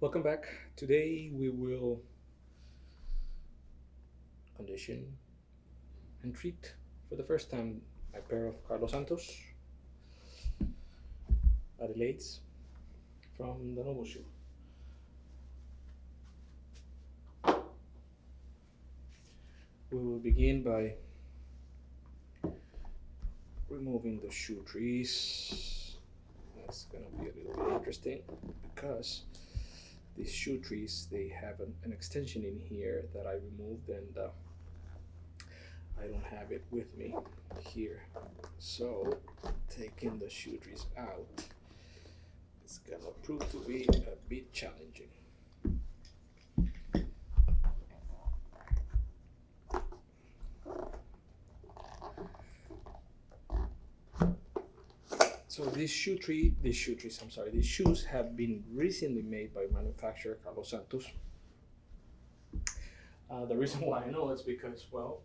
Welcome back. Today we will condition and treat for the first time a pair of Carlos Santos Adelaides from the Noble shoe. We will begin by removing the shoe trees. That's gonna be a little bit interesting because these shoe trees, they have an extension in here that I removed, and I don't have it with me here. So taking the shoe trees out is gonna prove to be a bit challenging. So these shoes have been recently made by manufacturer Carlos Santos. The reason why I know is because, well,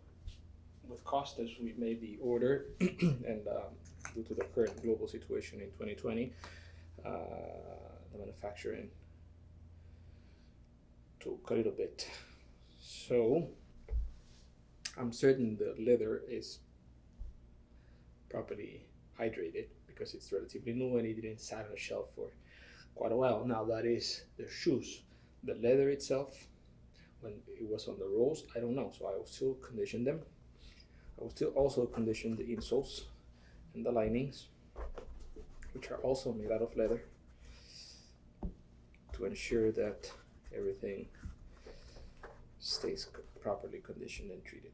with Costas, we made the order, and due to the current global situation in 2020, the manufacturing took a little bit. So I'm certain the leather is properly hydrated because it's relatively new and it didn't sit on the shelf for quite a while. Now that is the shoes. The leather itself, when it was on the rolls, I don't know. So I will still condition them. I will still also condition the insoles and the linings, which are also made out of leather, to ensure that everything stays properly conditioned and treated.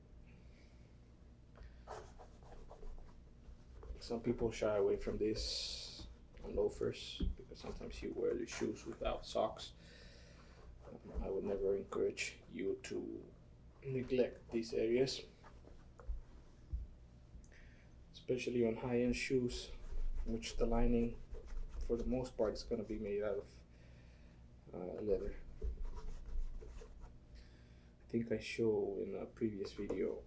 Some people shy away from this on loafers because sometimes you wear the shoes without socks. I would never encourage you to neglect these areas, especially on high-end shoes, which the lining for the most part is going to be made out of leather. I think I show in a previous video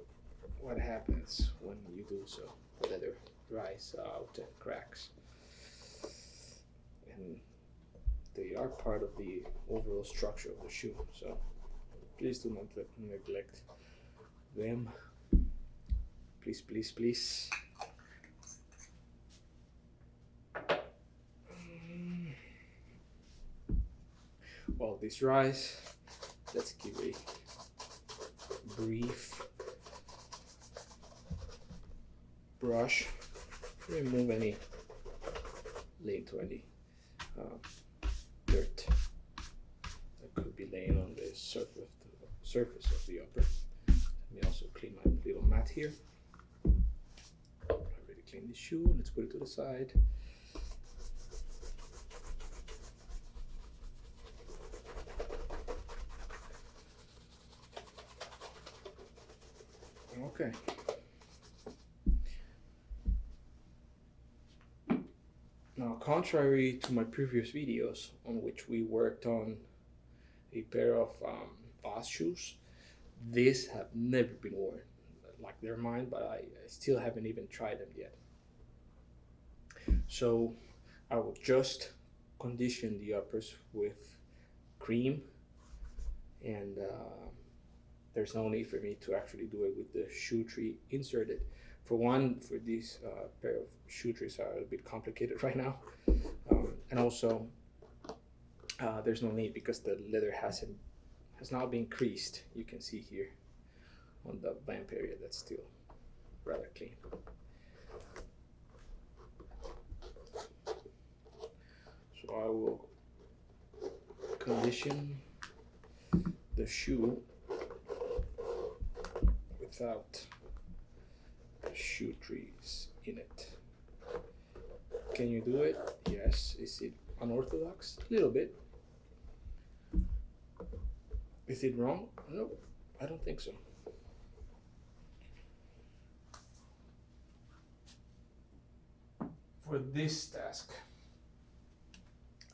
what happens when you do so. The leather dries out and cracks, and they are part of the overall structure of the shoe, so please do not neglect them. Please, please, please. While this dries, let's give a brief brush, remove any lint or any dirt that could be laying on the surface of the upper. Let me also clean my little mat here. I already cleaned the shoe. Let's put it to the side. Okay. Now, contrary to my previous videos on which we worked on a pair of fast shoes, these have never been worn. Like, they're mine, but I still haven't even tried them yet. So I will just condition the uppers with cream, and there's no need for me to actually do it with the shoe tree inserted. For one, for these pair of shoe trees are a bit complicated right now, and also there's no need because the leather has not been creased. You can see here on the vamp area that's still rather clean. So I will condition the shoe without shoe trees in it. Can you do it? Yes. Is it unorthodox? A little bit. Is it wrong? No, I don't think so. For this task,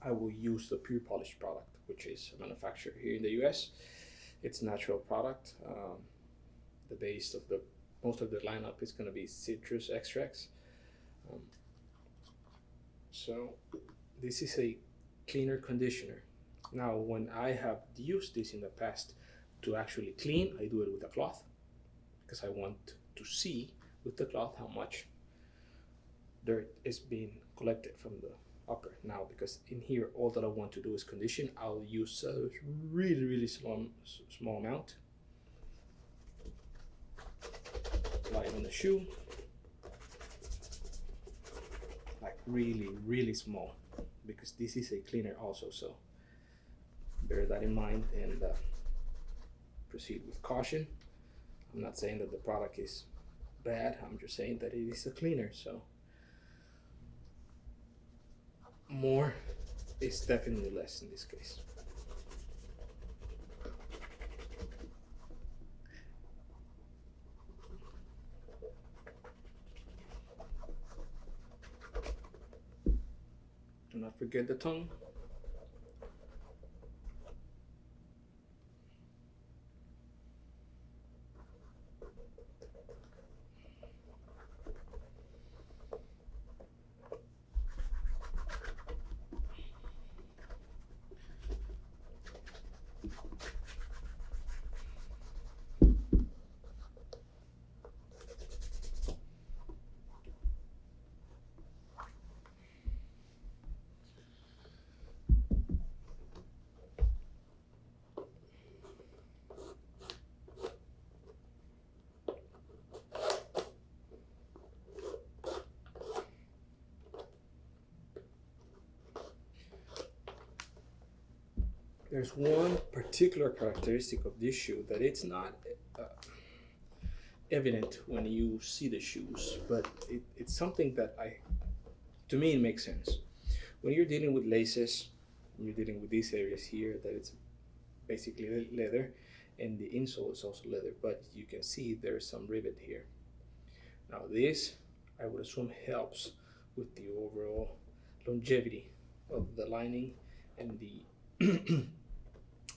I will use the Pure Polish product, which is manufactured here in the US. It's a natural product. The base of most of the lineup is going to be citrus extracts. So this is a cleaner conditioner. Now, when I have used this in the past to actually clean, I do it with a cloth because I want to see with the cloth how much dirt is being collected from the upper. Now, because in here all that I want to do is condition, I'll use a really small amount. Apply it on the shoe, like really small, because this is a cleaner also, so bear that in mind and proceed with caution. I'm not saying that the product is bad, I'm just saying that it is a cleaner, so more is definitely less in this case. Do not forget the tongue. There's one particular characteristic of this shoe that it's not evident when you see the shoes, but it's something that to me it makes sense. When you're dealing with laces, you're dealing with these areas here that it's basically leather, and the insole is also leather, but you can see there's some rivet here. Now this, I would assume, helps with the overall longevity of the lining and the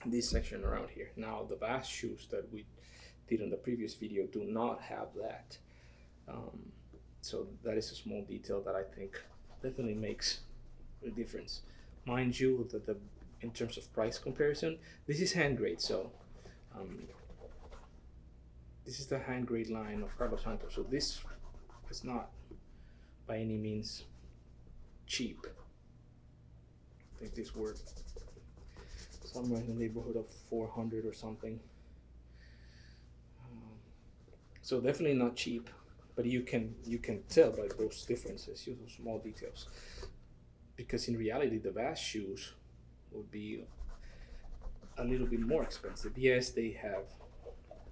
this section around here. Now the vast shoes that we did in the previous video do not have that, so that is a small detail that I think definitely makes a difference. Mind you that in terms of price comparison, this is hand grade, so this is the hand grade line of Carlos Santos, so this is not by any means cheap. I think this word somewhere in the neighborhood of 400 or something. So definitely not cheap, but you can tell by those differences, those small details. Because in reality, the vast shoes would be a little bit more expensive. Yes, they have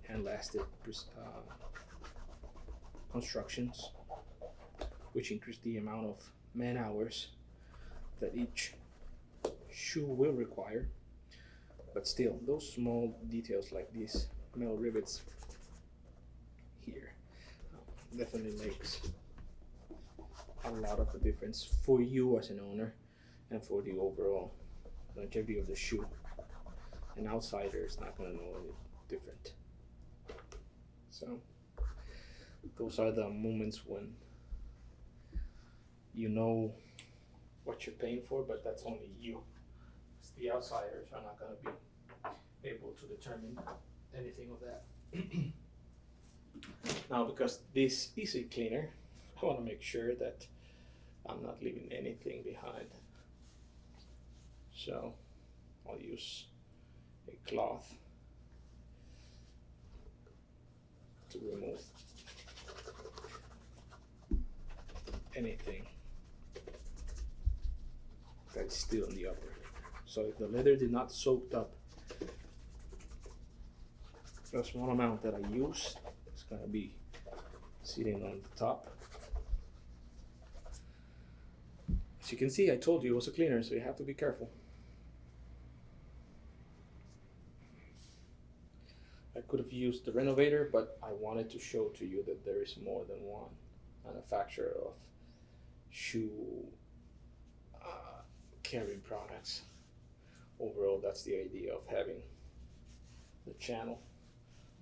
hand-lasted constructions, which increase the amount of man hours that each shoe will require. But still, those small details like these metal rivets here definitely makes a lot of a difference for you as an owner and for the overall longevity of the shoe. An outsider is not going to know any different. So those are the moments when you know what you're paying for, but that's only you. The outsiders are not going to be able to determine anything of that. Now, because this is a cleaner, I want to make sure that I'm not leaving anything behind. So I'll use a cloth to remove anything that's still in the upper. So if the leather did not soak up the small amount that I used, it's going to be sitting on the top. As you can see, I told you it was a cleaner, so you have to be careful. I could have used the renovator, but I wanted to show to you that there is more than one manufacturer of shoe carrying products. Overall, that's the idea of having the channel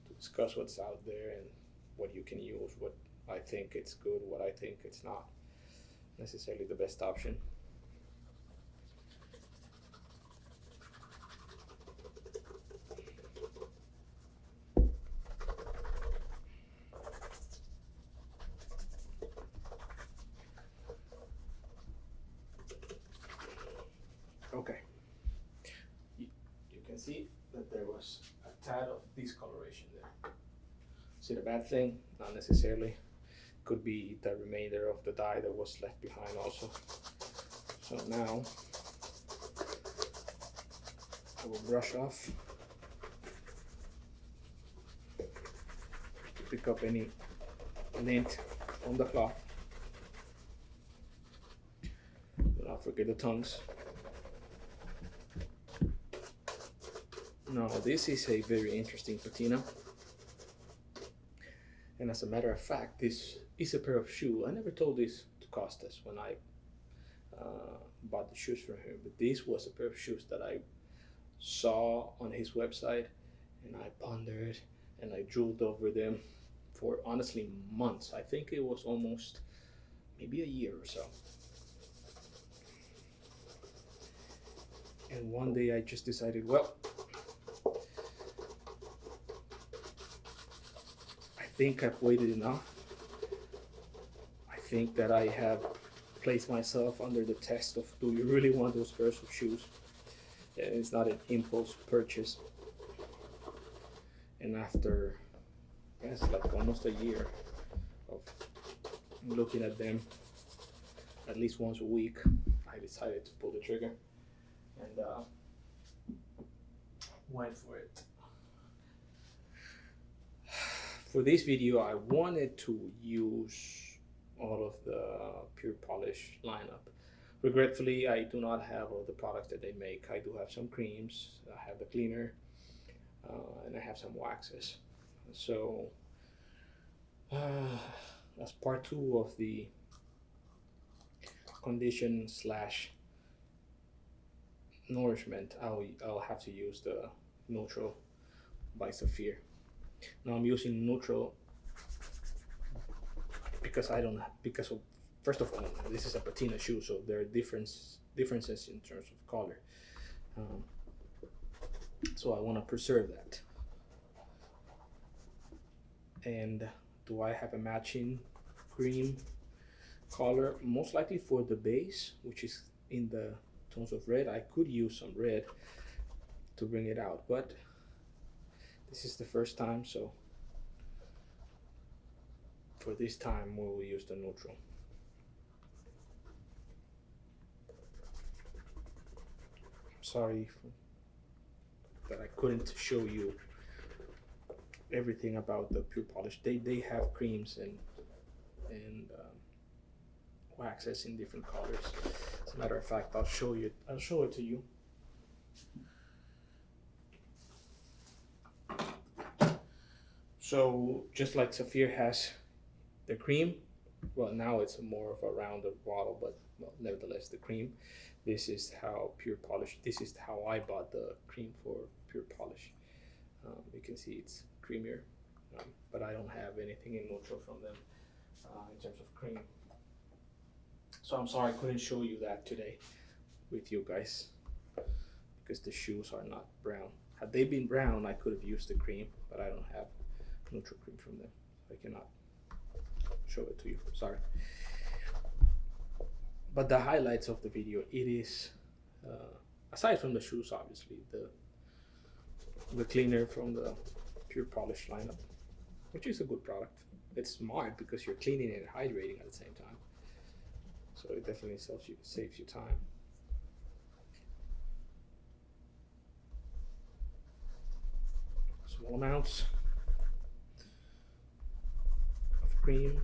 to discuss what's out there and what you can use, what I think it's good, what I think it's not necessarily the best option. Is it a bad thing? Not necessarily. Could be the remainder of the dye that was left behind also. So now I will brush off, pick up any lint on the cloth. Do not forget the tongues. Now this is a very interesting patina. And as a matter of fact, this is a pair of shoes. I never told this to Costas when I bought the shoes from him, but this was a pair of shoes that I saw on his website, and I pondered and I drooled over them for honestly months. I think it was almost maybe a year or so. And one day I just decided, well, I think I've waited enough. I think that I have placed myself under the test of, do you really want those pairs of shoes? And it's not an impulse purchase. And after, yes, like almost a year of looking at them at least once a week, I decided to pull the trigger and went for it. For this video, I wanted to use all of the Pure Polish lineup. Regretfully, I do not have all the products that they make. I do have some creams, I have the cleaner, and I have some waxes. So as part 2 of the condition slash nourishment, I'll have to use the neutral by Saphir. Now I'm using neutral because first of all, this is a patina shoe, so there are differences in terms of color. So I want to preserve that. And do I have a matching cream color? Most likely for the base, which is in the tones of red. I could use some red to bring it out, but this is the first time, so for this time we'll use the neutral. I'm sorry that I couldn't show you everything about the Pure Polish. They have creams and waxes in different colors. As a matter of fact, I'll show it to you. So just like Saphir has the cream, well, now it's more of a rounded bottle, but well, nevertheless the cream. This is how Pure Polish, this is how I bought the cream for Pure Polish. You can see it's creamier, but I don't have anything in neutral from them in terms of cream. So I'm sorry I couldn't show you that today with you guys because the shoes are not brown. Had they been brown, I could have used the cream, but I don't have neutral cream from them. I cannot show it to you, sorry. But the highlights of the video, it is, aside from the shoes obviously, the cleaner from the Pure Polish lineup, which is a good product. It's smart because you're cleaning and hydrating at the same time. So it definitely saves you time. Small amounts of cream.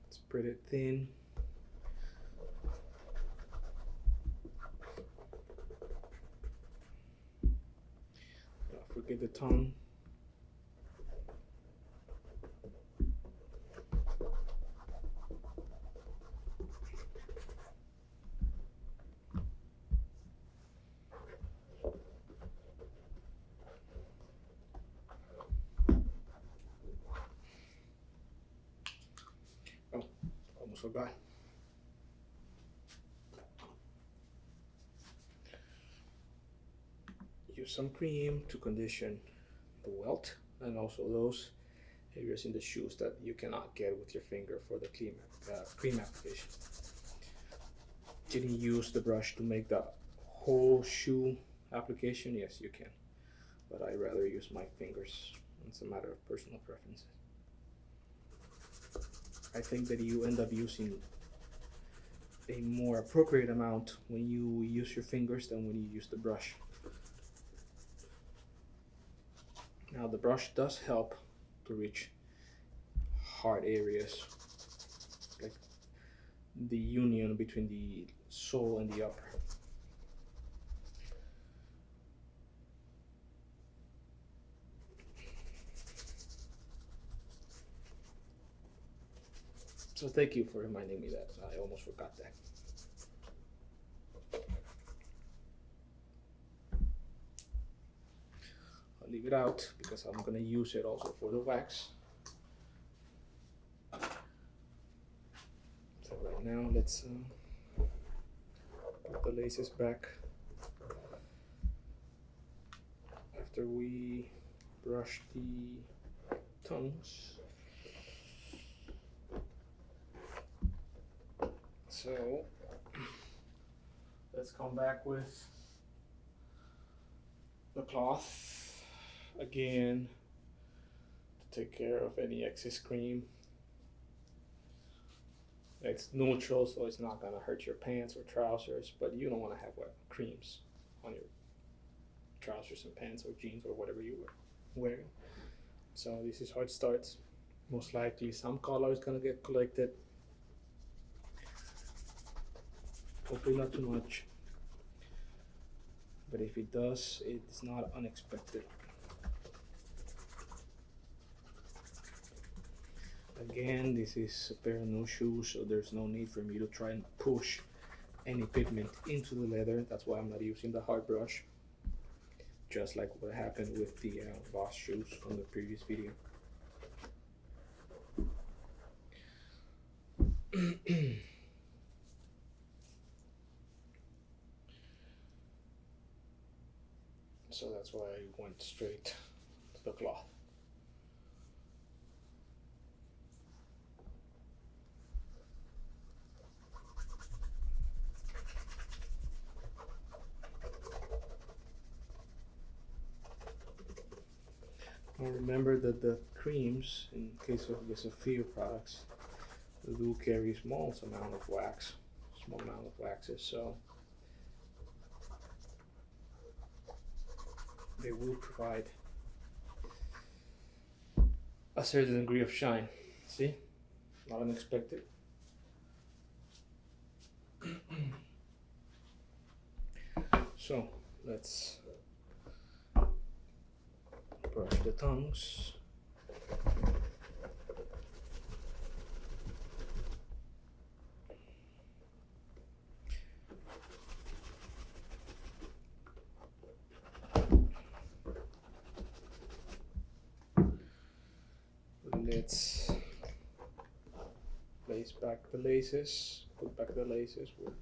Spread it thin. Don't forget the tongue. Oh, almost forgot. Use some cream to condition the welt and also those areas in the shoes that you cannot get with your finger for the cream application. Can you use the brush to make the whole shoe application? Yes, you can. but I rather use my fingers. It's a matter of personal preferences. I think that you end up using a more appropriate amount when you use your fingers than when you use the brush. Now the brush does help to reach hard areas, like the union between the sole and the upper. So thank you for reminding me that. I almost forgot that. I'll leave it out because I'm going to use it also for the wax. So right now let's put the laces back after we brush the tongues. So let's come back with the cloth again to take care of any excess cream. It's neutral, so it's not gonna hurt your pants or trousers, but you don't want to have wet creams on your trousers and pants or jeans or whatever you were wearing. So this is how it starts. Most likely some color is gonna get collected. Hopefully not too much, but if it does, it's not unexpected. Again, this is a pair of new shoes, so there's no need for me to try and push any pigment into the leather. That's why I'm not using the hard brush, just like what happened with the Voss shoes from the previous video. So that's why I went straight to the cloth. Now remember that the creams, in case of the Saphir products, they do carry small amount of waxes, so they will provide a certain degree of shine. See? Not unexpected. So let's brush the tongues. Let's place back the laces, put back the laces where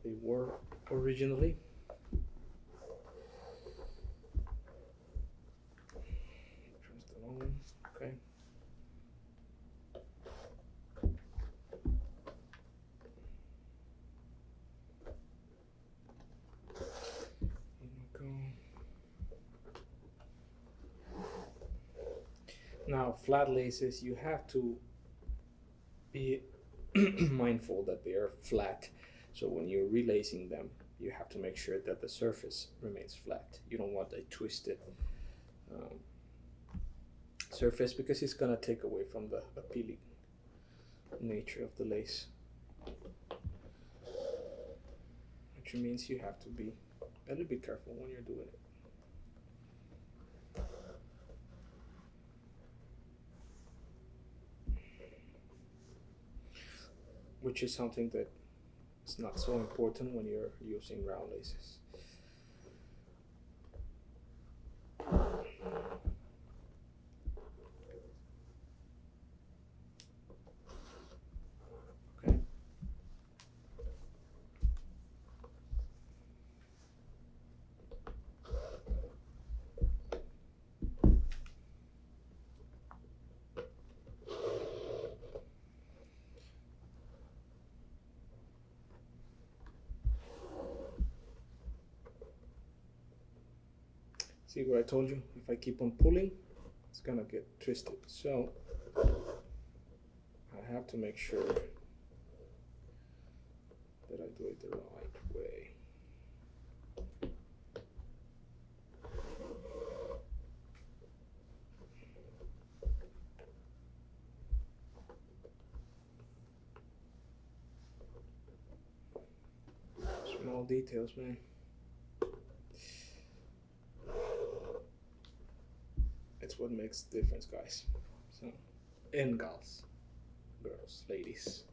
they were originally. Trust the long one, okay. Here we go. Now, flat laces, you have to be mindful that they are flat. So when you're relacing them, you have to make sure that the surface remains flat. You don't want a twisted surface because it's gonna take away from the appealing nature of the lace. Which means you have to be a little bit careful when you're doing it. Which is something that is not so important when you're using round laces. Okay. See what I told you? If I keep on pulling, it's gonna get twisted. So I have to make sure that I do it the right way. Small details, man. It's what makes the difference, guys. So, and girls, ladies.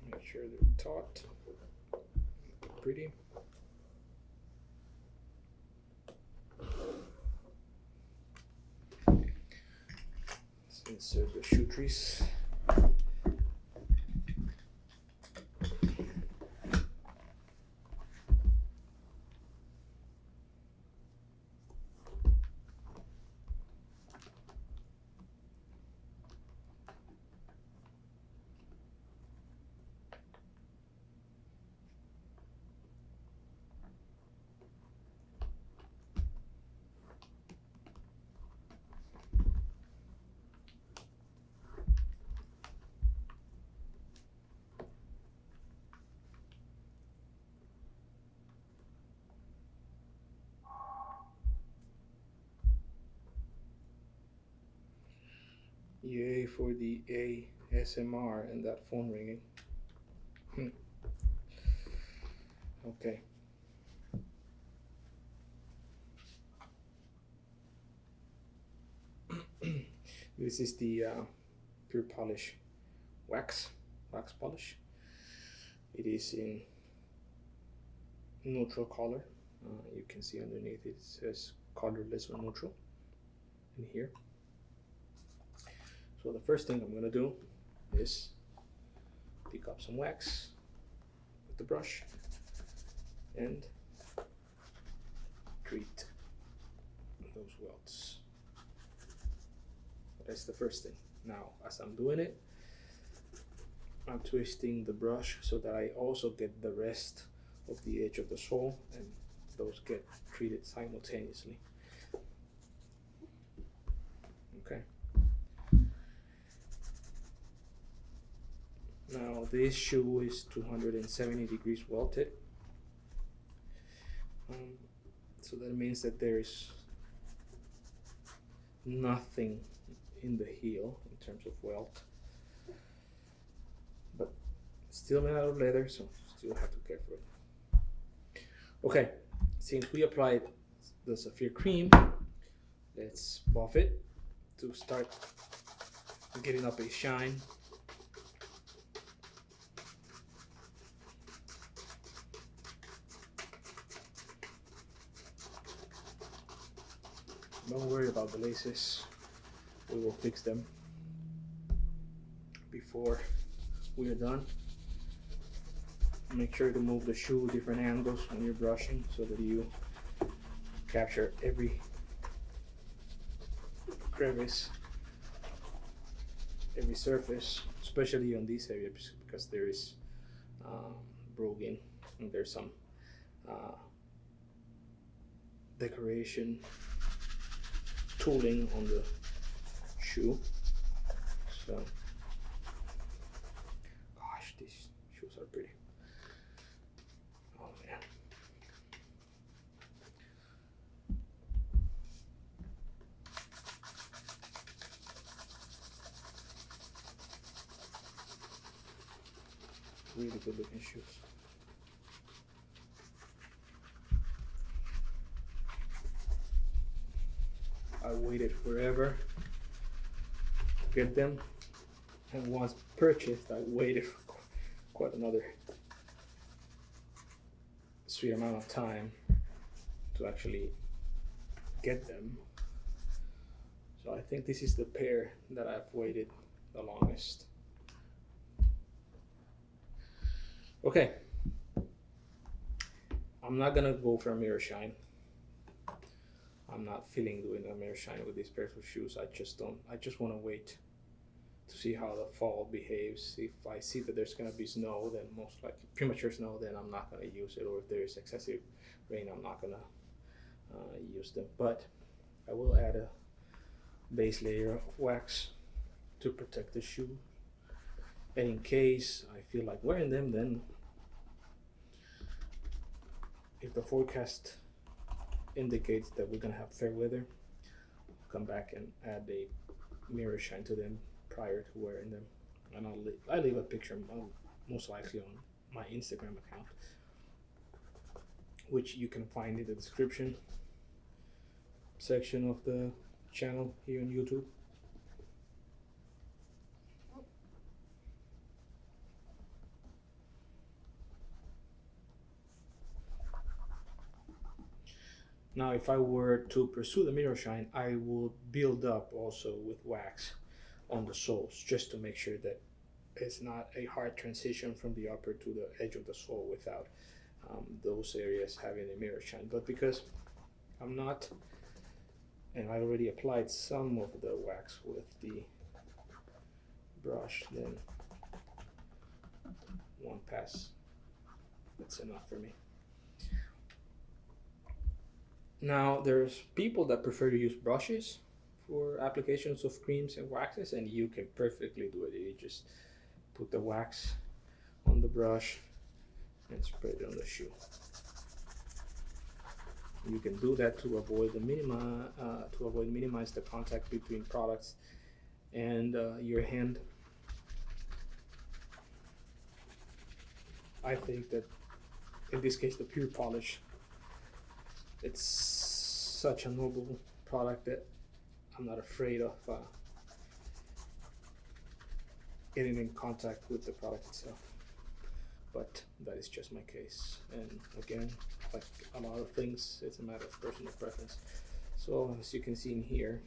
Make sure they're taut, pretty. Let's insert the shoe trees. Yay for the ASMR and that phone ringing. Okay. This is the pure polish wax polish. It is in neutral color. You can see underneath it says colorless or neutral in here. So the first thing I'm going to do is pick up some wax with the brush and treat those welts. That's the first thing. Now, as I'm doing it, I'm twisting the brush so that I also get the rest of the edge of the sole, and those get treated simultaneously. Okay. Now this shoe is 270 degrees welted. So that means that there's nothing in the heel in terms of welt, but still made out of leather, so still have to care for it. Okay, since we applied the Saphir cream, let's buff it to start getting up a shine. Don't worry about the laces, we will fix them before we are done. Make sure to move the shoe different angles when you're brushing so that you capture every crevice, every surface, especially on these areas because there is broguing and there's some decoration tooling on the shoe. So, gosh, these shoes are pretty. Oh man. Really good looking shoes. I waited forever to get them, and once purchased, I waited for quite another sweet amount of time to actually get them. So I think this is the pair that I've waited the longest. Okay, I'm not gonna go for a mirror shine. I'm not feeling doing a mirror shine with these pairs of shoes. I just want to wait to see how the fall behaves. If I see that there's gonna be snow, then most likely premature snow, then I'm not gonna use it. Or if there's excessive rain, I'm not gonna use them. But I will add a base layer of wax to protect the shoe. And in case I feel like wearing them, then if the forecast indicates that we're gonna have fair weather, I'll come back and add a mirror shine to them prior to wearing them. And I'll leave a picture, most likely on my Instagram account, which you can find in the description section of the channel here on YouTube. Now, if I were to pursue the mirror shine, I will build up also with wax on the soles, just to make sure that it's not a hard transition from the upper to the edge of the sole without those areas having a mirror shine. But because I'm not, and I already applied some of the wax with the brush, then one pass, that's enough for me. Now, there's people that prefer to use brushes for applications of creams and waxes, and you can perfectly do it. You just put the wax on the brush and spread it on the shoe. You can do that to avoid minimize the contact between products and your hand. I think that in this case, the pure polish, it's such a noble product that I'm not afraid of getting in contact with the product itself. But that is just my case. And again, like a lot of things, it's a matter of personal preference. So as you can see in here,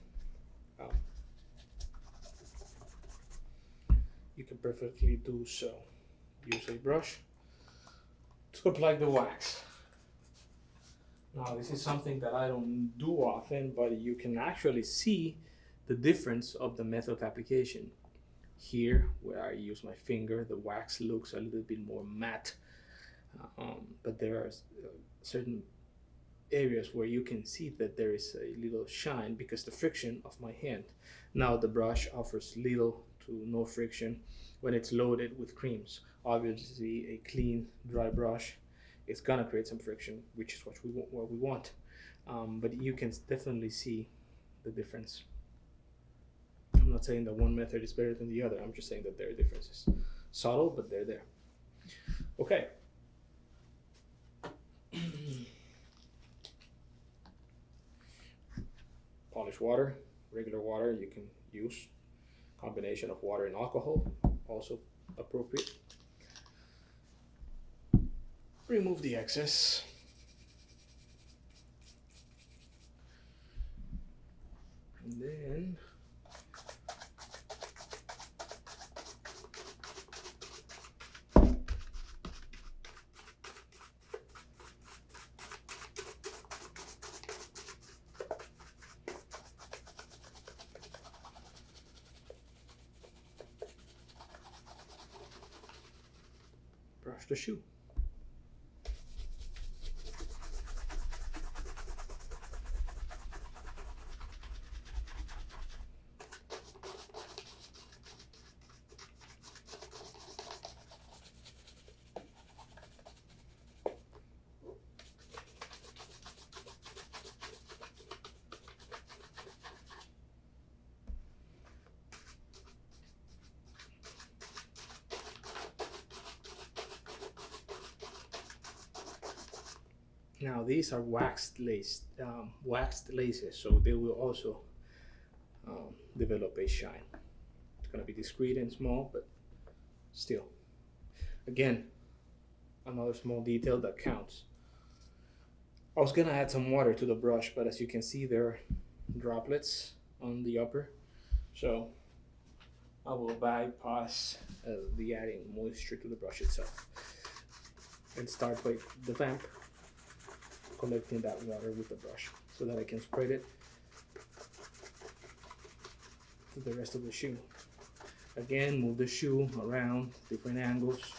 you can perfectly do so. Use a brush to apply the wax. Now, this is something that I don't do often, but you can actually see the difference of the method of application. Here, where I use my finger, the wax looks a little bit more matte, but there are certain areas where you can see that there is a little shine because the friction of my hand. Now, the brush offers little to no friction when it's loaded with creams. Obviously, a clean, dry brush, it's gonna create some friction, which is what we want. But you can definitely see the difference. I'm not saying that one method is better than the other. I'm just saying that there are differences. Subtle, but they're there. Okay. Polish water, regular water, you can use. Combination of water and alcohol, also appropriate. Remove the excess. And then brush the shoe. Now these are waxed laces, so they will also develop a shine. It's gonna be discreet and small, but still. Again, another small detail that counts. I was gonna add some water to the brush, but as you can see, there are droplets on the upper, so I will bypass the adding moisture to the brush itself and start by the vamp collecting that water with the brush so that I can spread it to the rest of the shoe. Again, move the shoe around different angles.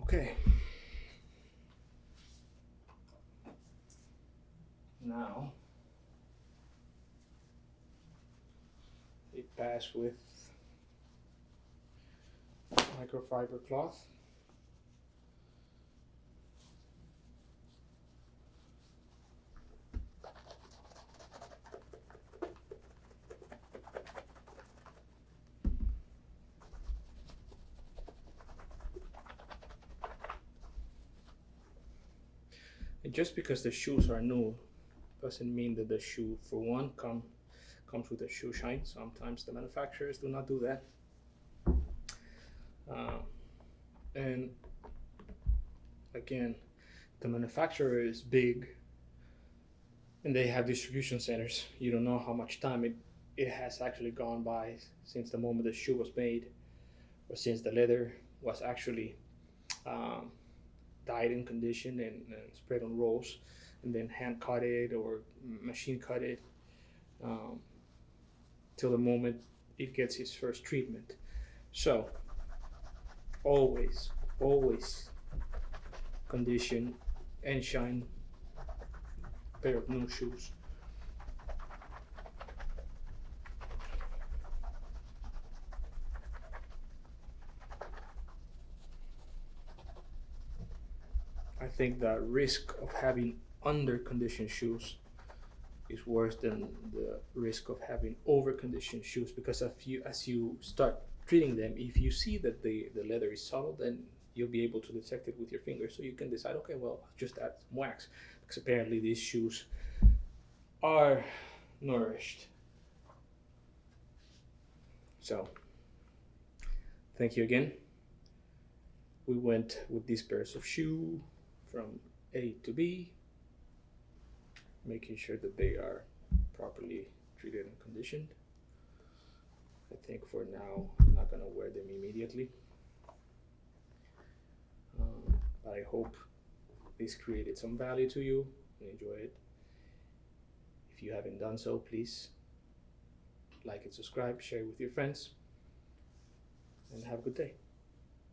Okay. Now they pass with microfiber cloth. And just because the shoes are new doesn't mean that the shoe, for one, comes with a shoe shine. Sometimes the manufacturers do not do that. And again, the manufacturer is big and they have distribution centers. You don't know how much time it has actually gone by since the moment the shoe was made, or since the leather was actually dyed and conditioned and spread on rolls, and then hand cut it or machine cut it, till the moment it gets its first treatment. So always condition and shine a pair of new shoes. I think the risk of having under-conditioned shoes is worse than the risk of having over-conditioned shoes, because as you start treating them, if you see that the leather is solid, then you'll be able to detect it with your fingers, so you can decide, okay, well, I'll just add some wax, because apparently these shoes are nourished. So thank you again. We went with these pairs of shoes from A to B, making sure that they are properly treated and conditioned. I think for now I'm not gonna wear them immediately, but I hope this created some value to you and enjoy it. If you haven't done so, please like and subscribe, share it with your friends, and have a good day.